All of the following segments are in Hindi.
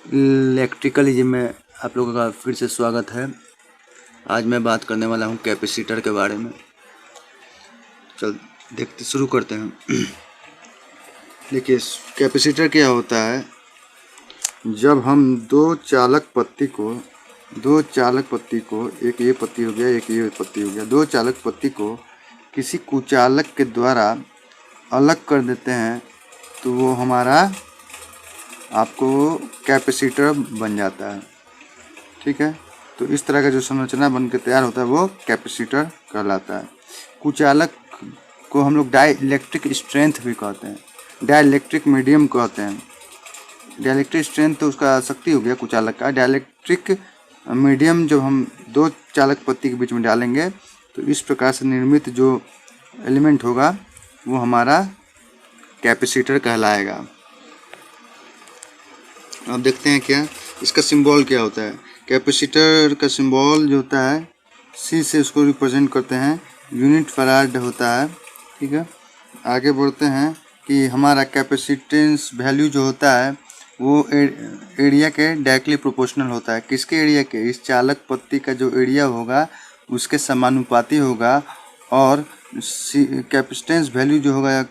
इलेक्ट्रिकल में आप लोगों का फिर से स्वागत है। आज मैं बात करने वाला हूं कैपेसिटर के बारे में। चल देखते शुरू करते हैं। देखिए कैपेसिटर क्या होता है। जब हम दो चालक पत्ती को एक ये पत्ती हो गया एक ये पत्ती हो गया, दो चालक पत्ती को किसी कुचालक के द्वारा अलग कर देते हैं तो वो हमारा आपको कैपेसिटर बन जाता है। ठीक है, तो इस तरह का जो संरचना बन के तैयार होता है वो कैपेसिटर कहलाता है। कुचालक को हम लोग डाई इलेक्ट्रिक स्ट्रेंथ भी कहते हैं, डाई इलेक्ट्रिक मीडियम कहते हैं। डाइलेक्ट्रिक स्ट्रेंथ तो उसका शक्ति हो गया कुचालक का। डाइलेक्ट्रिक मीडियम जब हम दो चालक पत्ती के बीच में डालेंगे तो इस प्रकार से निर्मित जो एलिमेंट होगा वो हमारा कैपेसिटर कहलाएगा। अब देखते हैं क्या इसका सिंबल क्या होता है। कैपेसिटर का सिंबल जो होता है सी से उसको रिप्रेजेंट करते हैं, यूनिट फैराड होता है। ठीक है, आगे बढ़ते हैं कि हमारा कैपेसिटेंस वैल्यू जो होता है वो एरिया के डायरेक्टली प्रोपोर्शनल होता है। किसके एरिया के? इस चालक पत्ती का जो एरिया होगा उसके समानुपाती होगा। और कैपेसिटेंस वैल्यू जो होगा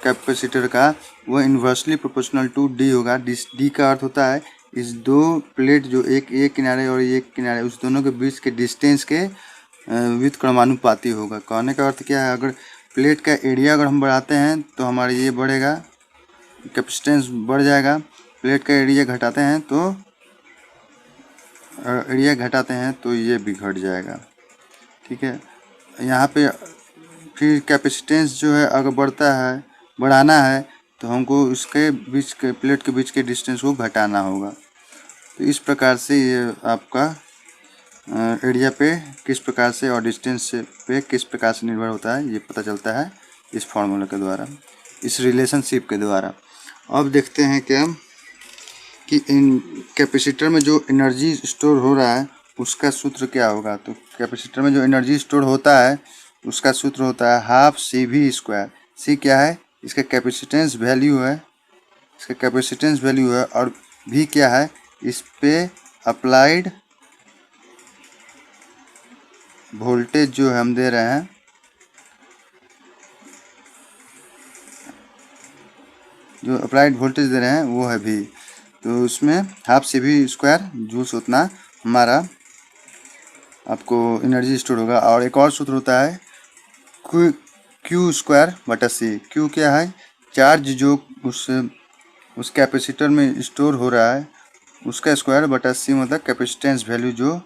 कैपेसिटर का वो इन्वर्सली प्रोपोर्शनल टू डी होगा। डी का अर्थ होता है इस दो प्लेट जो एक किनारे और एक किनारे उस दोनों के बीच के डिस्टेंस के व्युत्क्रमानुपाती होगा। कहने का अर्थ क्या है, अगर प्लेट का एरिया अगर हम बढ़ाते हैं तो हमारा ये बढ़ेगा, कैपेसिटेंस बढ़ जाएगा। प्लेट का एरिया घटाते हैं तो ये भी घट जाएगा। ठीक है, यहाँ पे फिर कैपेसिटेंस जो है अगर बढ़ाना है तो हमको उसके बीच के प्लेट के बीच के डिस्टेंस को घटाना होगा। तो इस प्रकार से ये आपका एरिया पे किस प्रकार से और डिस्टेंस पे किस प्रकार से निर्भर होता है ये पता चलता है इस फॉर्मूला के द्वारा, इस रिलेशनशिप के द्वारा। अब देखते हैं क्या कि इन कैपेसिटर में जो एनर्जी स्टोर हो रहा है उसका सूत्र क्या होगा। तो कैपेसिटर में जो एनर्जी स्टोर होता है उसका सूत्र होता है हाफ सी वी स्क्वायर। सी क्या है? इसका कैपेसिटेंस वैल्यू है, और वी क्या है? इस पे अप्लाइड वोल्टेज जो हम दे रहे हैं, जो अप्लाइड वोल्टेज दे रहे हैं वो है वी। तो उसमें half C V square joules उतना हमारा आपको एनर्जी स्टोर होगा। और एक और सूत्र होता है क्यू स्क्वायर बटा सी। क्यू क्या है? चार्ज जो उस कैपेसिटर में स्टोर हो रहा है उसका स्क्वायर बटा सी, मतलब कैपेसिटेंस वैल्यू जो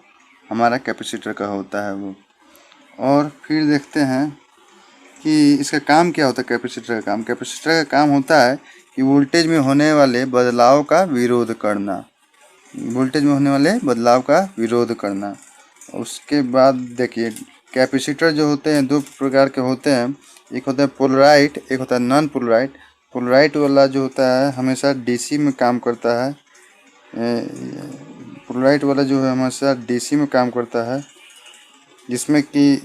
हमारा कैपेसिटर का होता है वो। और फिर देखते हैं कि इसका काम क्या होता है। कैपेसिटर का काम होता है कि वोल्टेज में होने वाले बदलाव का विरोध करना। उसके बाद देखिए कैपेसिटर जो होते हैं दो प्रकार के होते हैं, एक होता है पोलराइट, एक होता है नॉन पोलराइट। पोलराइट वाला जो होता है हमेशा डीसी में काम करता है। पोलराइट वाला जो है हमेशा डीसी में काम करता है, जिसमें कि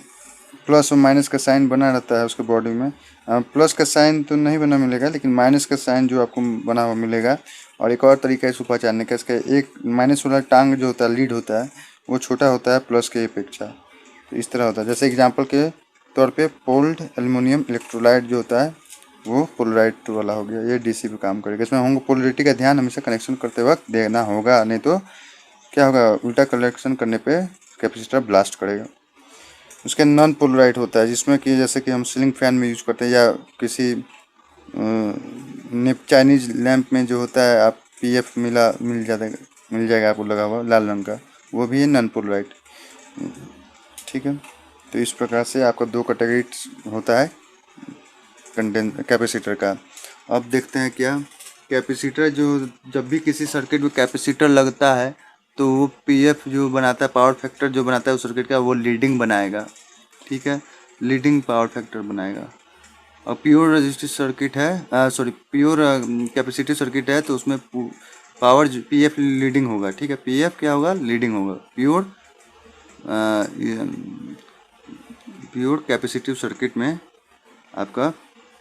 प्लस और माइनस का साइन बना रहता है उसके बॉडी में। प्लस का साइन तो नहीं बना मिलेगा, लेकिन माइनस का साइन जो आपको बना हुआ मिलेगा। और एक और तरीका है इसको पहचानने का, इसका एक माइनस वाला टांग जो होता है, लीड होता है, वो छोटा होता है प्लस के अपेक्षा। तो इस तरह होता है। जैसे एग्जांपल के तौर पे पोल्ड एल्युमिनियम इलेक्ट्रोलाइट जो होता है वो पोलराइट वाला हो गया, ये डीसी पे काम करेगा। इसमें हमको पोलरिटी का ध्यान हमेशा कनेक्शन करते वक्त देना होगा, नहीं तो क्या होगा, उल्टा कनेक्शन करने पे कैपेसिटर ब्लास्ट करेगा। उसके नॉन पोलराइट होता है जिसमें कि जैसे कि हम सीलिंग फैन में यूज करते हैं या किसी चाइनीज लैंप में जो होता है आप पीएफ मिल जाएगा आपको लगा हुआ लाल रंग का, वो भी है नॉन पोलराइट। ठीक है, तो इस प्रकार से आपका दो कैटेगरी होता है कैपेसिटर का। अब देखते हैं क्या कैपेसिटर जो जब भी किसी सर्किट में कैपेसिटर लगता है तो वो पीएफ जो बनाता है, पावर फैक्टर जो बनाता है उस सर्किट का, वो लीडिंग बनाएगा। ठीक है, लीडिंग पावर फैक्टर बनाएगा। और प्योर रेजिस्टिव सर्किट है, प्योर कैपेसिटिव सर्किट है तो उसमें पावर पीएफ लीडिंग होगा। ठीक है, पीएफ क्या होगा? लीडिंग होगा। प्योर कैपेसिटिव सर्किट में आपका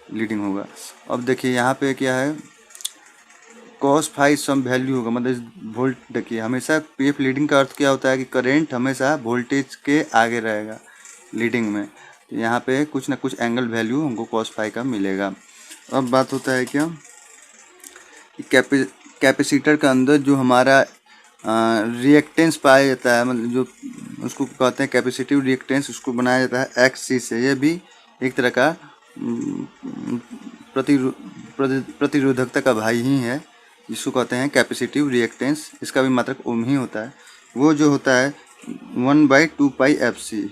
लीडिंग होगा। अब देखिए यहाँ पे क्या है, कॉस फाई सम वैल्यू होगा, मतलब वोल्ट। देखिए हमेशा पीएफ लीडिंग का अर्थ क्या होता है कि करंट हमेशा वोल्टेज के आगे रहेगा लीडिंग में। तो यहाँ पे कुछ ना कुछ एंगल वैल्यू हमको कॉस फाई का मिलेगा। अब बात होता है क्या, कैपेसिटर के अंदर जो हमारा रिएक्टेंस पाया जाता है, मतलब जो उसको कहते हैं कैपेसिटिव रिएक्टेंस, उसको बनाया जाता है एक्स सी से। यह भी एक तरह का प्रतिरोधकता का भाई ही है, जिसको कहते हैं कैपेसिटिव रिएक्टेंस। इसका भी मात्रक ओम ही होता है। वो जो होता है 1/2πfc,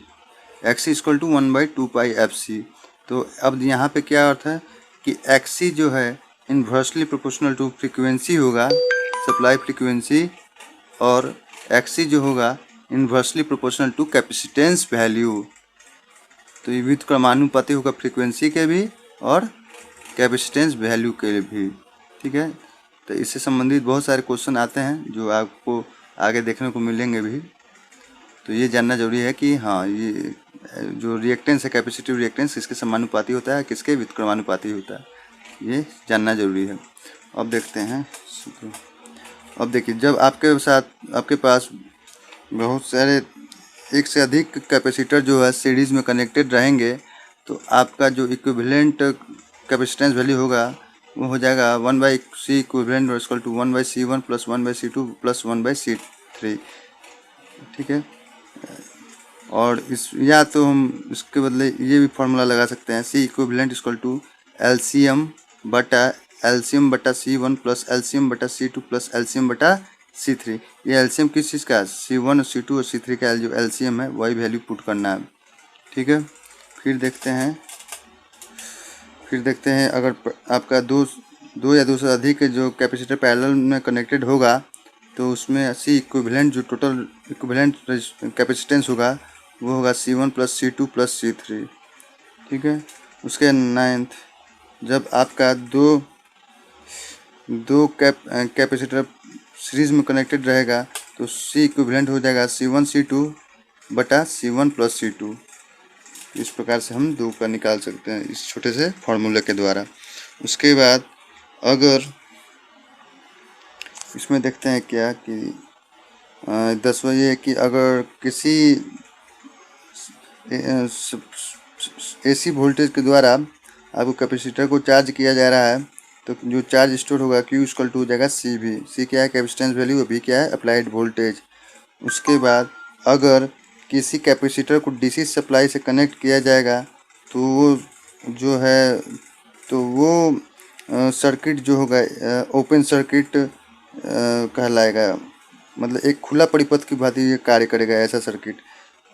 x equal to 1/2πfc। तो अब यहाँ पे क्या अर्थ है कि एक्सी जो है इन्वर्सली प्रोपोर्शनल टू फ्रीक्वेंसी होगा, सप्लाई फ्रीक्वेंसी, और एक्सी जो होगा inversely proportional to capacitance value. तो ये विद क्रमानुपाती होगा फ्रीक्वेंसी के भी और कैपेसिटेंस वैल्यू के भी। ठीक है, तो इससे संबंधित बहुत सारे क्वेश्चन आते हैं जो आपको आगे देखने को मिलेंगे भी। तो ये जानना जरूरी है कि हाँ, ये जो रिएक्टेंस है कैपेसिटिव रिएक्टेंस किसके समानुपाती होता है, किसके व्युत्क्रमानुपाती होता है, ये जानना जरूरी है। अब देखते हैं। अब देखिए, जब आपके साथ आपके पास बहुत सारे एक से अधिक कैपेसिटर जो है सीरीज़ में कनेक्टेड रहेंगे, तो आपका जो इक्विवेलेंट कैपेसिटेंस वैल्यू होगा वो हो जाएगा 1/C equivalent equal to 1/C1 प्लस 1/C2 प्लस 1/C3। ठीक है, और इस या तो हम इसके बदले ये भी फॉर्मूला लगा सकते हैं, C equivalent equal to LCM बटा C1 प्लस LCM बटा C2 प्लस LCM बटा C3। ये एलसीएम किस चीज़ का, C1 और C2 और C3 का जो एलसीएम है वही वैल्यू पुट करना है। ठीक है, फिर देखते हैं अगर आपका दो या दो से अधिक जो कैपेसिटर पैरेलल में कनेक्टेड होगा, तो उसमें C इक्विवेलेंट जो टोटल इक्विवेलेंट कैपेसिटेंस होगा वो होगा C1 plus C2 plus C3। ठीक है, उसके 9th, जब आपका दो कैपेसिटर सीरीज में कनेक्टेड रहेगा तो C इक्विवेलेंट हो जाएगा C1 C2 बटा C1 प्लस C2। इस प्रकार से हम दो का निकाल सकते हैं इस छोटे से फॉर्मूले के द्वारा। उसके बाद अगर इसमें देखते हैं क्या कि 10वां ये कि अगर किसी एसी वोल्टेज के द्वारा आपको कैपेसिटर को चार्ज किया जा रहा है, तो जो चार्ज स्टोर होगा Q इक्वल टू हो जाएगा सी भी। सी क्या है, कैपेसिटेंस वैल्यू, भी क्या है, अप्लाइड वोल्टेज। उसके बाद अगर किसी कैपेसिटर को डीसी सप्लाई से कनेक्ट किया जाएगा तो वो जो है तो वो सर्किट जो होगा ओपन सर्किट कहलाएगा, मतलब एक खुला परिपथ की भांति ये कार्य करेगा ऐसा सर्किट।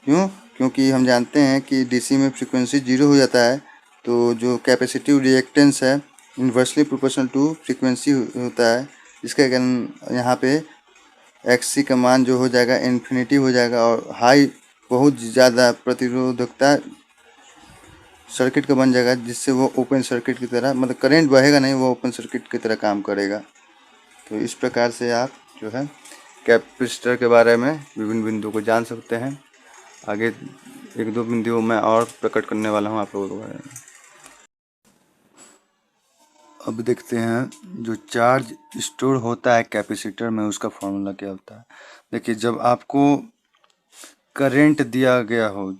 क्यों? क्योंकि हम जानते हैं कि डीसी में फ्रीक्वेंसी 0 हो जाता है, तो जो कैपेसिटिव रिएक्टेंस है इन्वर्सली प्रोपोर्शनल टू फ्रीक्वेंसी होता है, जिसके कारण यहाँ पे एक्सी का मान जो हो जाएगा इन्फिनिटी हो जाएगा, और हाई बहुत ज़्यादा प्रतिरोधकता सर्किट का बन जाएगा, जिससे वो ओपन सर्किट की तरह, मतलब करंट बहेगा नहीं, वो ओपन सर्किट की तरह काम करेगा। तो इस प्रकार से आप जो है कैपेसिटर के बारे में विभिन्न बिंदुओं को जान सकते हैं। आगे एक दो बिंदुओं में और प्रकट करने वाला हूँ आप लोगों के बारे में। अब देखते हैं जो चार्ज स्टोर होता है कैपेसिटर में उसका फॉर्मूला क्या होता है। देखिए, जब आपको करंट दिया गया हो,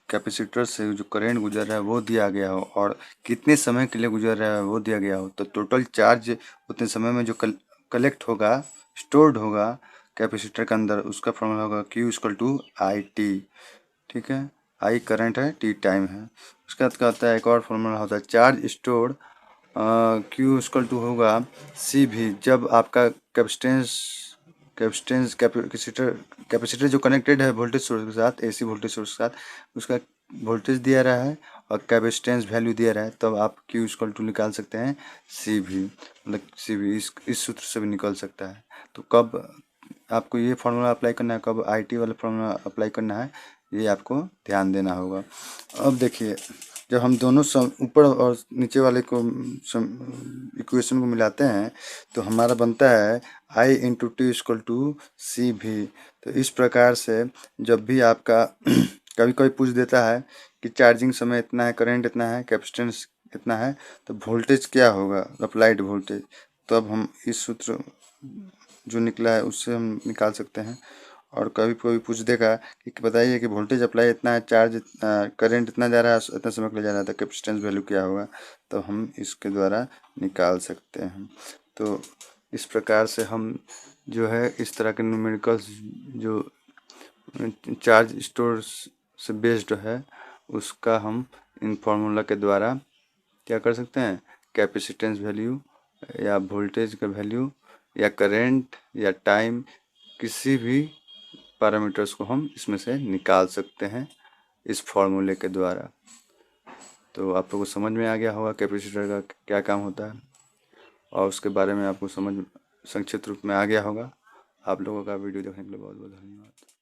कैपेसिटर से जो करंट गुजर रहा है वो दिया गया हो, और कितने समय के लिए गुजर रहा है वो दिया गया हो, तो टोटल चार्ज उतने समय में जो कलेक्ट होगा, स्टोर्ड होगा कैपेसिटर के अंदर, उसका फॉर्मूला होगा Q equal to I T. ठीक है, आई करंट है, टी टाइम है। उसके बाद क्या होता है, एक और फॉर्मूला होता है charge stored, Q equal to होगा सी भी। जब आपका कैपेसिटर जो कनेक्टेड है वोल्टेज सोर्स के साथ, एसी वोल्टेज सोर्स के साथ, उसका वोल्टेज दिया रहा है और कैपेसिटेंस वैल्यू दिया रहा है, तब आप Q इक्वल टू निकाल सकते हैं सी भी, मतलब सी भी इस सूत्र से भी निकल सकता है। तो कब आपको ये फार्मूला अप्लाई करना है, कब आईटी वाला फार्मूला अप्लाई करना है, ये आपको ध्यान देना होगा। अब देखिए, जब हम दोनों ऊपर और नीचे वाले को इक्वेशन को मिलाते हैं तो हमारा बनता है आई इंटू टी इक्वल टू सी भी। तो इस प्रकार से जब भी आपका कभी कभी पूछ देता है कि चार्जिंग समय इतना है, करंट इतना है, कैपेसिटेंस इतना है, तो वोल्टेज क्या होगा, अप्लाइड वोल्टेज, तो अब हम इस सूत्र जो निकला है उससे हम निकाल सकते हैं। और कभी कोई पूछ देगा कि बताइए कि वोल्टेज अप्लाई इतना है, चार्ज करंट इतना जा रहा है, इतना समय के लिए जा रहा था, कैपेसिटेंस वैल्यू क्या होगा, तो हम इसके द्वारा निकाल सकते हैं। तो इस प्रकार से हम जो है इस तरह के न्यूमेरिकल्स जो चार्ज स्टोर से बेस्ड है उसका हम इन फार्मूला के द्वारा क्या कर सकते हैं, कैपेसिटेंस वैल्यू या वोल्टेज का वैल्यू या करंट या टाइम, किसी भी पैरामीटर्स को हम इसमें से निकाल सकते हैं इस फार्मूले के द्वारा। तो आप लोगों को समझ में आ गया होगा कैपेसिटर का क्या काम होता है और उसके बारे में आपको समझ संक्षिप्त रूप में आ गया होगा। आप लोगों का वीडियो देखने के लिए बहुत बहुत धन्यवाद।